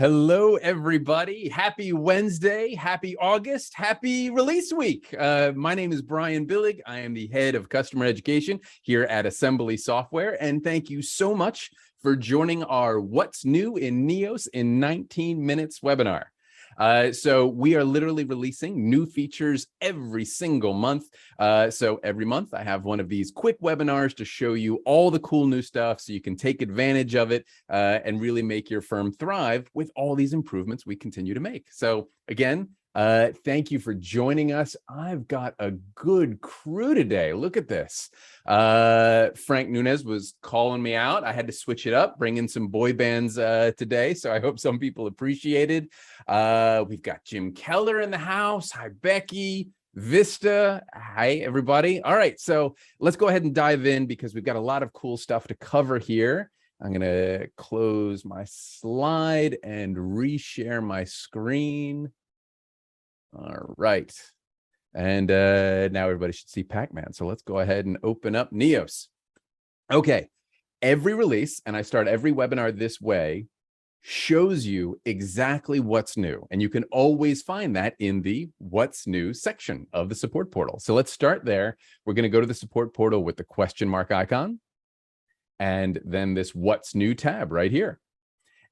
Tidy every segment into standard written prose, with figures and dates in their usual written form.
Hello, everybody. Happy Wednesday, happy August, happy release week. My name is Brian Billig. I am the head of customer education here at Assembly Software. And thank you so much for joining our What's New in Neos in 19 Minutes webinar. So we are literally releasing new features every single month. So every month I have one of these quick webinars to show you all the cool new stuff so you can take advantage of it and really make your firm thrive with all these improvements we continue to make. So again, thank you for joining us. I've got a good crew today. Look at this. Frank Nunez was calling me out. I had to switch it up, bring in some boy bands today. So I hope some people appreciated. We've got Jim Keller in the house. Hi, Becky. Vista. Hi, everybody. All right. So let's go ahead and dive in because we've got a lot of cool stuff to cover here. I'm going to close my slide and reshare my screen. All right. And now everybody should see Pac-Man. So let's go ahead and open up Neos. Okay. Every release, and I start every webinar this way, shows you exactly what's new. And you can always find that in the What's New section of the support portal. So let's start there. We're going to go to the support portal with the question mark icon and then this What's New tab right here.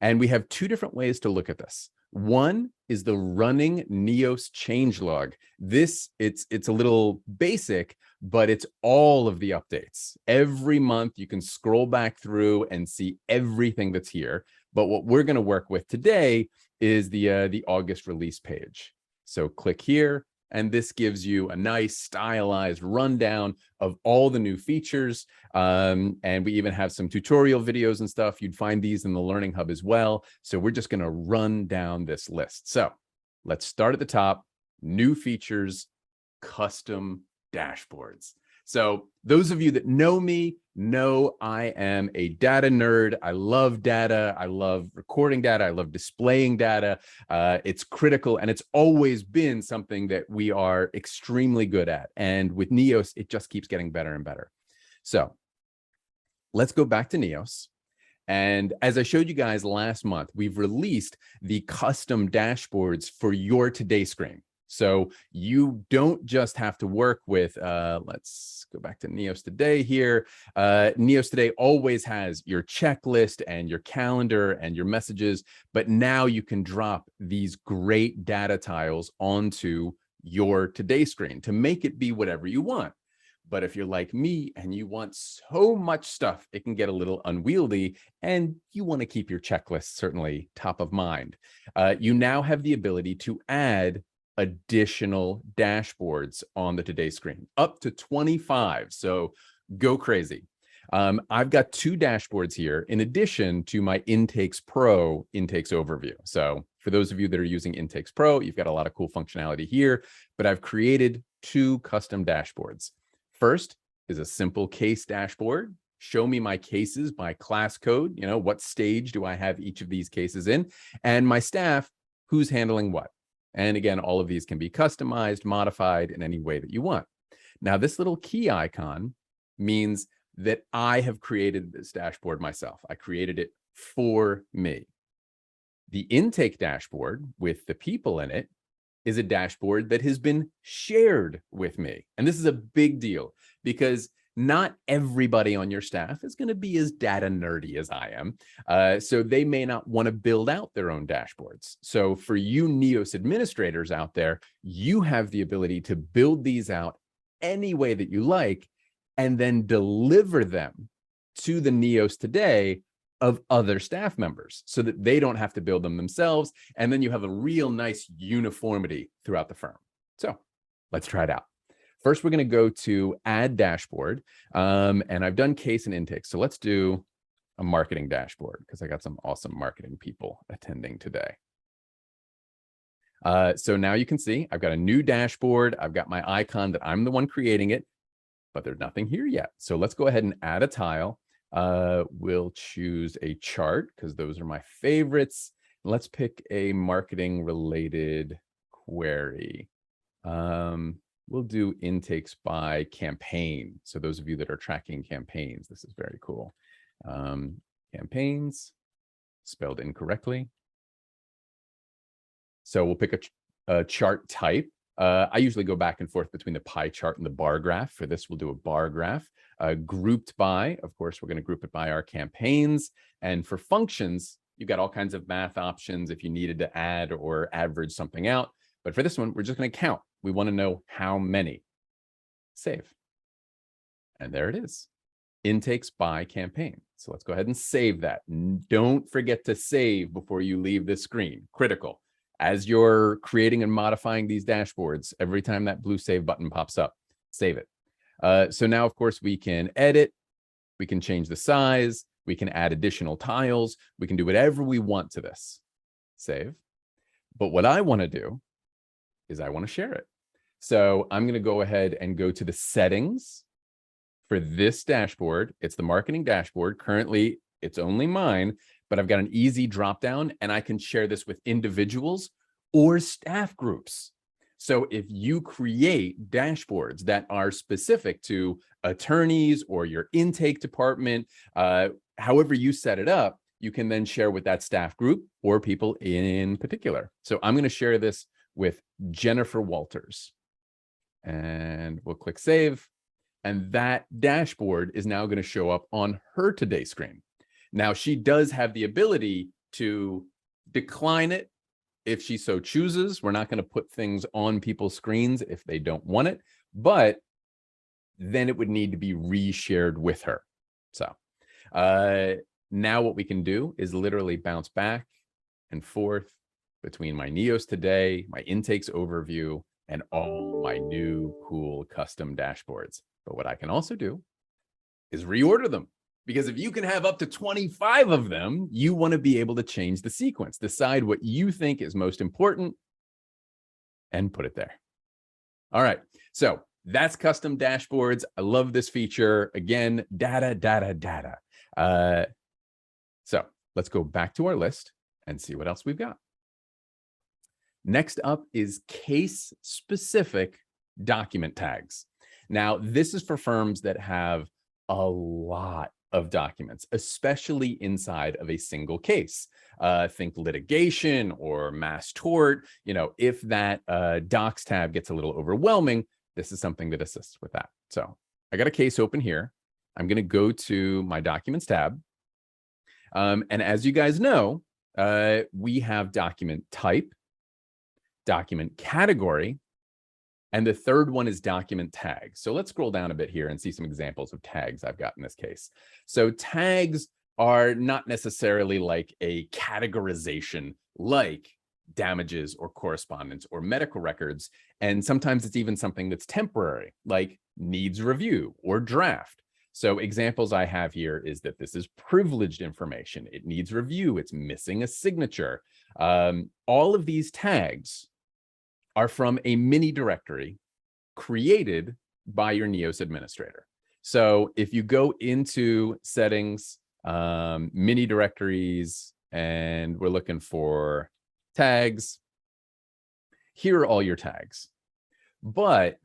And we have two different ways to look at this. One is the running Neos changelog. This, it's a little basic, but it's all of the updates. Every month you can scroll back through and see everything that's here. But what we're going to work with today is the August release page. So click here, and this gives you a nice stylized rundown of all the new features. And we even have some tutorial videos and stuff. You'd find these in the Learning Hub as well. So we're just going to run down this list. So let's start at the top. New features, custom dashboards. So those of you that know me know I am a data nerd. I love data. I love recording data. I love displaying data. It's critical, and it's always been something that we are extremely good at. And with Neos, it just keeps getting better and better. So let's go back to Neos. And as I showed you guys last month, we've released the custom dashboards for your Today screen. So you don't just have to work with, let's go back to Neos Today here. Neos Today always has your checklist and your calendar and your messages, but now you can drop these great data tiles onto your Today screen to make it be whatever you want. But if you're like me and you want so much stuff, it can get a little unwieldy, and you want to keep your checklist certainly top of mind. You now have the ability to add additional dashboards on the Today screen, up to 25. So go crazy. I've got two dashboards here in addition to my Intakes Pro intakes overview. So for those of you that are using Intakes Pro, you've got a lot of cool functionality here, but I've created two custom dashboards. First is a simple case dashboard. Show me my cases by class code. You know, what stage do I have each of these cases in? And my staff, who's handling what? And again, all of these can be customized, modified in any way that you want. Now, this little key icon means that I have created this dashboard myself. I created it for me. The intake dashboard with the people in it is a dashboard that has been shared with me. And this is a big deal because not everybody on your staff is going to be as data nerdy as I am. So they may not want to build out their own dashboards. So for you Neos administrators out there, you have the ability to build these out any way that you like and then deliver them to the Neos Today of other staff members so that they don't have to build them themselves. And then you have a real nice uniformity throughout the firm. So let's try it out. First, we're going to go to Add Dashboard, and I've done case and intake. So let's do a marketing dashboard because I got some awesome marketing people attending today. So now you can see I've got a new dashboard. I've got my icon that I'm the one creating it, but there's nothing here yet. So let's go ahead and add a tile. We'll choose a chart because those are my favorites. Let's pick a marketing related query. We'll do intakes by campaign. So those of you that are tracking campaigns, this is very cool. Campaigns spelled incorrectly. So we'll pick a chart type. I usually go back and forth between the pie chart and the bar graph. For this, we'll do a bar graph. Grouped by, of course, we're going to group it by our campaigns. And for functions, you've got all kinds of math options if you needed to add or average something out. But for this one, we're just going to count. We want to know how many. Save. And there it is. Intakes by campaign. So let's go ahead and save that. Don't forget to save before you leave this screen. Critical. As you're creating and modifying these dashboards, every time that blue save button pops up, save it. So now, of course, we can edit. We can change the size. We can add additional tiles. We can do whatever we want to this. Save. But what I want to do is I want to share it. So I'm going to go ahead and go to the settings for this dashboard. It's the marketing dashboard. Currently, it's only mine, but I've got an easy drop down and I can share this with individuals or staff groups. So if you create dashboards that are specific to attorneys or your intake department, however you set it up, you can then share with that staff group or people in particular. So I'm going to share this with Jennifer Walters. And we'll click save. And that dashboard is now going to show up on her Today screen. Now, she does have the ability to decline it if she so chooses. We're not going to put things on people's screens if they don't want it, but then it would need to be reshared with her. So now what we can do is literally bounce back and forth between my Neos Today, my intakes overview, and all my new cool custom dashboards. But what I can also do is reorder them, because if you can have up to 25 of them, you want to be able to change the sequence, decide what you think is most important, and put it there. All right, so that's custom dashboards. I love this feature. Again, data, data, data. So let's go back to our list and see what else we've got. Next up is case-specific document tags. Now, this is for firms that have a lot of documents, especially inside of a single case. Think litigation or mass tort. You know, if that docs tab gets a little overwhelming, this is something that assists with that. So I got a case open here. I'm going to go to my documents tab. And as you guys know, we have document type, document category, and the third one is document tag. So let's scroll down a bit here and see some examples of tags I've got in this case. So tags are not necessarily like a categorization like damages or correspondence or medical records. And sometimes it's even something that's temporary, like needs review or draft. So examples I have here is that this is privileged information. It needs review. It's missing a signature. All of these tags are from a mini directory created by your Neos administrator. So if you go into settings, mini directories, and we're looking for tags, here are all your tags. But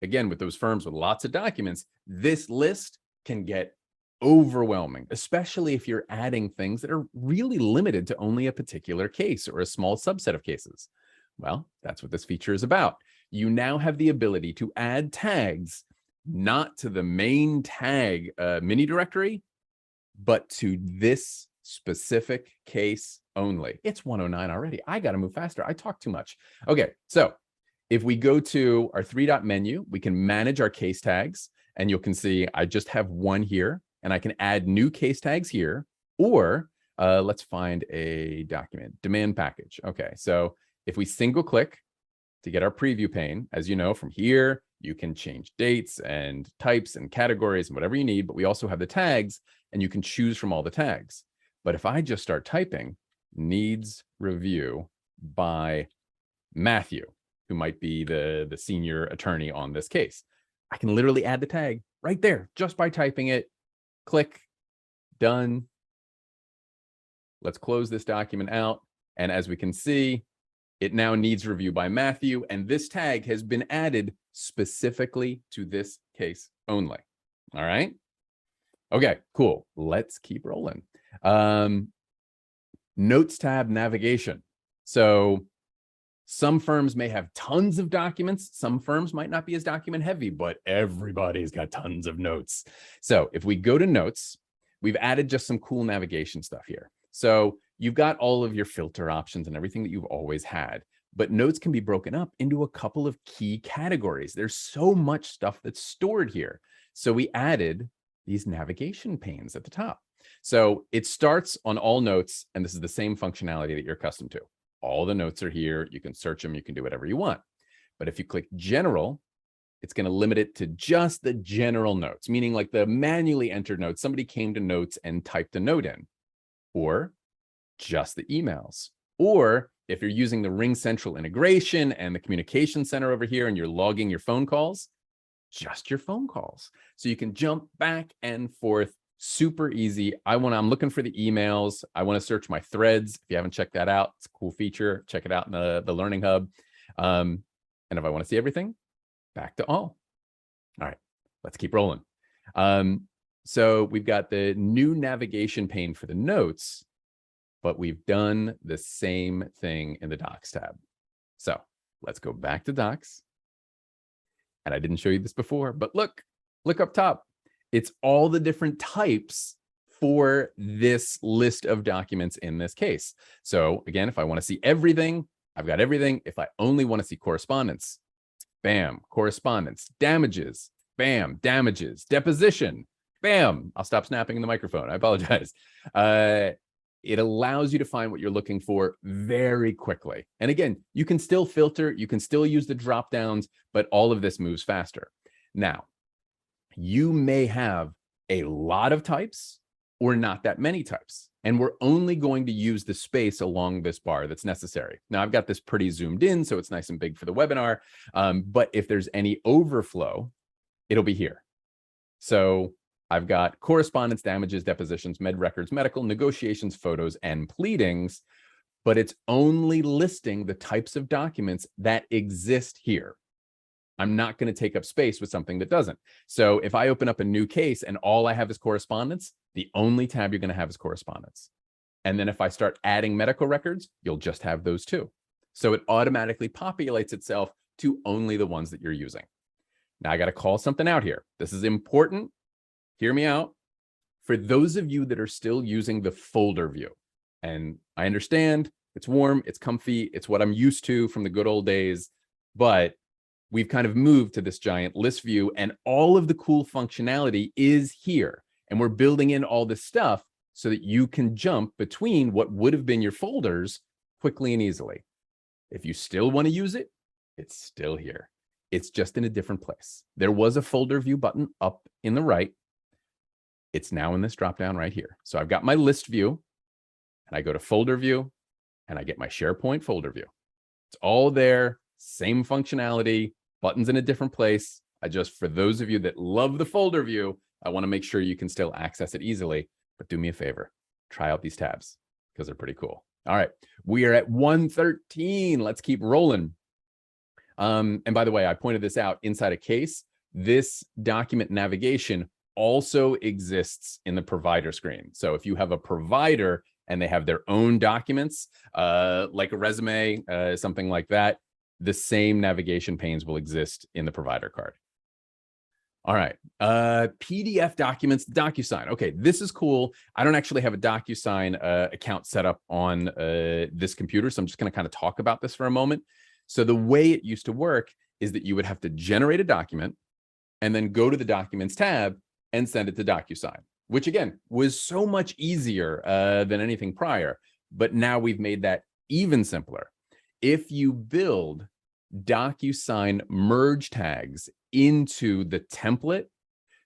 again, with those firms with lots of documents, this list can get overwhelming, especially if you're adding things that are really limited to only a particular case or a small subset of cases. Well, that's what this feature is about. You now have the ability to add tags, not to the main tag mini directory, but to this specific case only. It's 109 already. I got to move faster. I talk too much. Okay, so if we go to our three-dot menu, we can manage our case tags, and you can see I just have one here, and I can add new case tags here, or let's find a document, demand package. Okay, so if we single click to get our preview pane, as you know, from here, you can change dates and types and categories and whatever you need, but we also have the tags and you can choose from all the tags. But if I just start typing needs review by Matthew, who might be the senior attorney on this case, I can literally add the tag right there just by typing it, click, done. Let's close this document out. And as we can see, it now needs review by Matthew, and this tag has been added specifically to this case only. All right. Okay, cool. Let's keep rolling. Notes tab navigation. So Some firms may have tons of documents. Some firms might not be as document heavy, but everybody's got tons of notes. So if we go to notes, we've added just some cool navigation stuff here. So you've got all of your filter options and everything that you've always had, but notes can be broken up into a couple of key categories. There's so much stuff that's stored here. So we added these navigation panes at the top. So it starts on all notes, and this is the same functionality that you're accustomed to. All the notes are here. You can search them. You can do whatever you want. But if you click general, it's going to limit it to just the general notes, meaning like the manually entered notes. Somebody came to notes and typed a note in, or just the emails. Or if you're using the RingCentral integration and the communication center over here and you're logging your phone calls, just your phone calls. So you can jump back and forth. Super easy. I'm looking for the emails. I want to search my threads. If you haven't checked that out, it's a cool feature. Check it out in the Learning Hub. And if I want to see everything, back to all. All right, let's keep rolling. So we've got the new navigation pane for the notes, but we've done the same thing in the Docs tab. So let's go back to Docs. And I didn't show you this before, but look up top. It's all the different types for this list of documents in this case. So again, if I want to see everything, I've got everything. If I only want to see correspondence, bam, correspondence, damages, bam, damages, deposition, bam. I'll stop snapping in the microphone. I apologize. It allows you to find what you're looking for very quickly. And again, you can still filter, you can still use the drop downs, but all of this moves faster. Now, you may have a lot of types or not that many types, and we're only going to use the space along this bar that's necessary. Now, I've got this pretty zoomed in, so it's nice and big for the webinar, but if there's any overflow, it'll be here. So I've got correspondence, damages, depositions, med records, medical, negotiations, photos, and pleadings, but it's only listing the types of documents that exist here. I'm not going to take up space with something that doesn't. So if I open up a new case and all I have is correspondence, the only tab you're going to have is correspondence. And then if I start adding medical records, you'll just have those too. So it automatically populates itself to only the ones that you're using. Now I got to call something out here. This is important. Hear me out. For those of you that are still using the folder view, and I understand it's warm, it's comfy, it's what I'm used to from the good old days, but we've kind of moved to this giant list view and all of the cool functionality is here. And we're building in all this stuff so that you can jump between what would have been your folders quickly and easily. If you still want to use it, it's still here. It's just in a different place. There was a folder view button up in the right. It's now in this dropdown right here. So I've got my list view and I go to folder view and I get my SharePoint folder view. It's all there. Same functionality, buttons in a different place. For those of you that love the folder view, I want to make sure you can still access it easily, but do me a favor, try out these tabs because they're pretty cool. All right, we are at 113. Let's keep rolling. And by the way, I pointed this out inside a case. This document navigation also exists in the provider screen. So if you have a provider and they have their own documents, like a resume, something like that, the same navigation panes will exist in the provider card. All right, PDF documents, DocuSign. Okay, this is cool. I don't actually have a DocuSign account set up on this computer, so I'm just going to kind of talk about this for a moment. So the way it used to work is that you would have to generate a document and then go to the Documents tab and send it to DocuSign, which again was so much easier than anything prior. But now we've made that even simpler. If you build DocuSign merge tags into the template,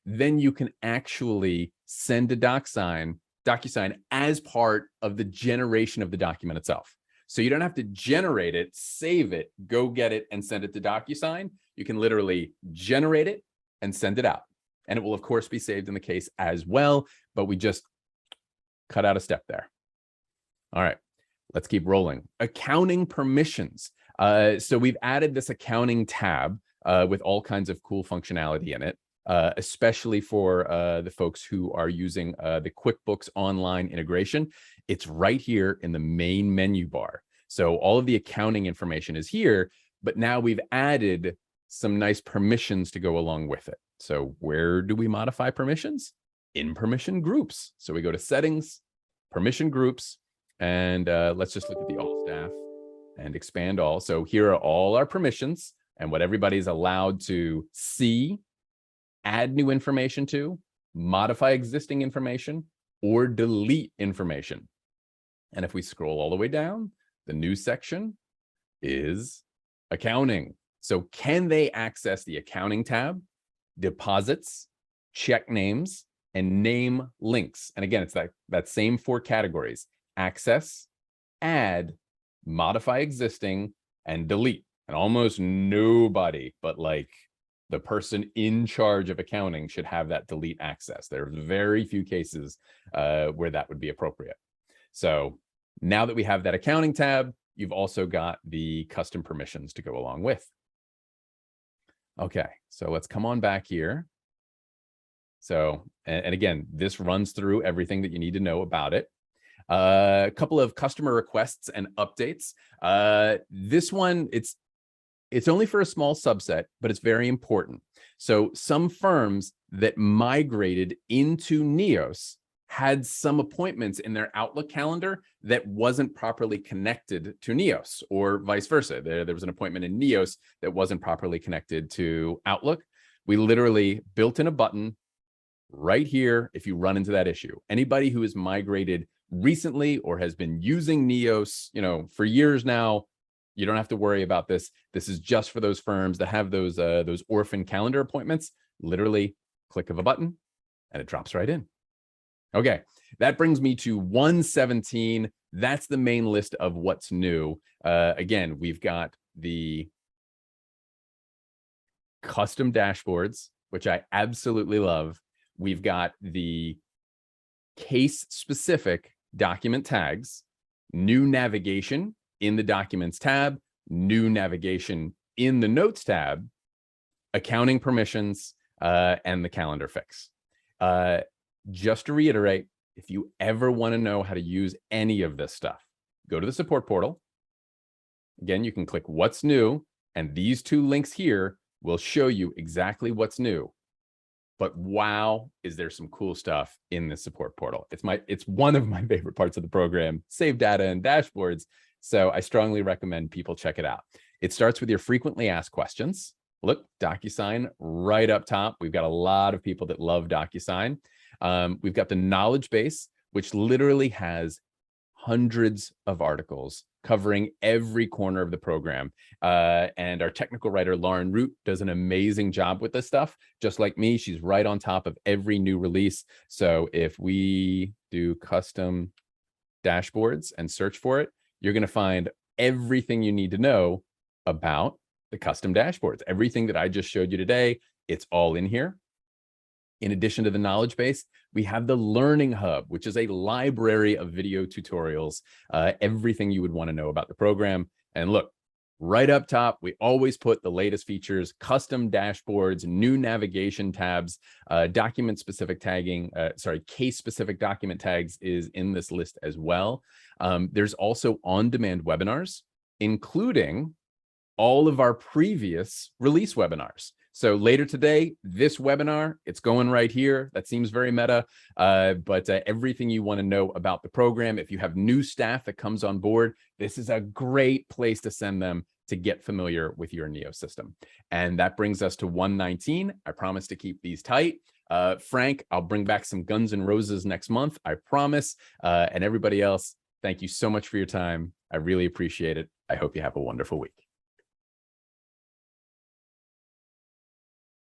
then you can actually send a DocuSign as part of the generation of the document itself. So you don't have to generate it, save it, go get it, and send it to DocuSign. You can literally generate it and send it out. And it will, of course, be saved in the case as well, but we just cut out a step there. All right. Let's keep rolling. Accounting permissions. So we've added this accounting tab with all kinds of cool functionality in it, especially for the folks who are using the QuickBooks Online integration. It's right here in the main menu bar. So all of the accounting information is here, but now we've added some nice permissions to go along with it. So where do we modify permissions? In permission groups. So we go to settings, permission groups, and let's just look at the all staff and expand all. So here are all our permissions and what everybody's allowed to see, add new information to, modify existing information, or delete information. And if we scroll all the way down, the new section is accounting. So can they access the accounting tab, deposits, check names, and name links? And again, it's that same 4 categories: access, add, modify existing, and delete. And almost nobody but like the person in charge of accounting should have that delete access. There are very few cases where that would be appropriate. So now that we have that accounting tab, you've also got the custom permissions to go along with. Okay, so let's come on back here. So, and again, this runs through everything that you need to know about it. A couple of customer requests and updates. This one, it's only for a small subset, but it's very important. So some firms that migrated into Neos had some appointments in their Outlook calendar that wasn't properly connected to Neos, or vice versa. There was an appointment in Neos that wasn't properly connected to Outlook. We literally built in a button right here if you run into that issue. Anybody who has migrated recently or has been using Neos, for years now, you don't have to worry about this. This is just for those firms that have those orphan calendar appointments. Literally click of a button and it drops right in. Okay, that brings me to 117. That's the main list of what's new. Again, we've got the custom dashboards, which I absolutely love. We've got the case-specific document tags, new navigation in the Documents tab, new navigation in the Notes tab, accounting permissions, and the calendar fix. Just to reiterate, if you ever want to know how to use any of this stuff, go to the support portal. Again, you can click what's new, and these 2 links here will show you exactly what's new. But wow, is there some cool stuff in the support portal. It's one of my favorite parts of the program, save data and dashboards. So I strongly recommend people check it out. It starts with your frequently asked questions. Look, DocuSign right up top. We've got a lot of people that love DocuSign. We've got the knowledge base, which literally has hundreds of articles covering every corner of the program. And our technical writer, Lauren Root, does an amazing job with this stuff. Just like me, she's right on top of every new release. So if we do custom dashboards and search for it, you're going to find everything you need to know about the custom dashboards. Everything that I just showed you today, it's all in here. In addition to the knowledge base, we have the Learning Hub, which is a library of video tutorials, everything you would want to know about the program. And look, right up top, we always put the latest features, custom dashboards, new navigation tabs, document-specific tagging, case-specific document tags is in this list as well. There's also on-demand webinars, including all of our previous release webinars. So later today, this webinar, it's going right here. That seems very meta, but everything you want to know about the program, if you have new staff that comes on board, this is a great place to send them to get familiar with your Neo system. And that brings us to 119. I promise to keep these tight. Frank, I'll bring back some Guns N' Roses next month, I promise. And everybody else, thank you so much for your time. I really appreciate it. I hope you have a wonderful week.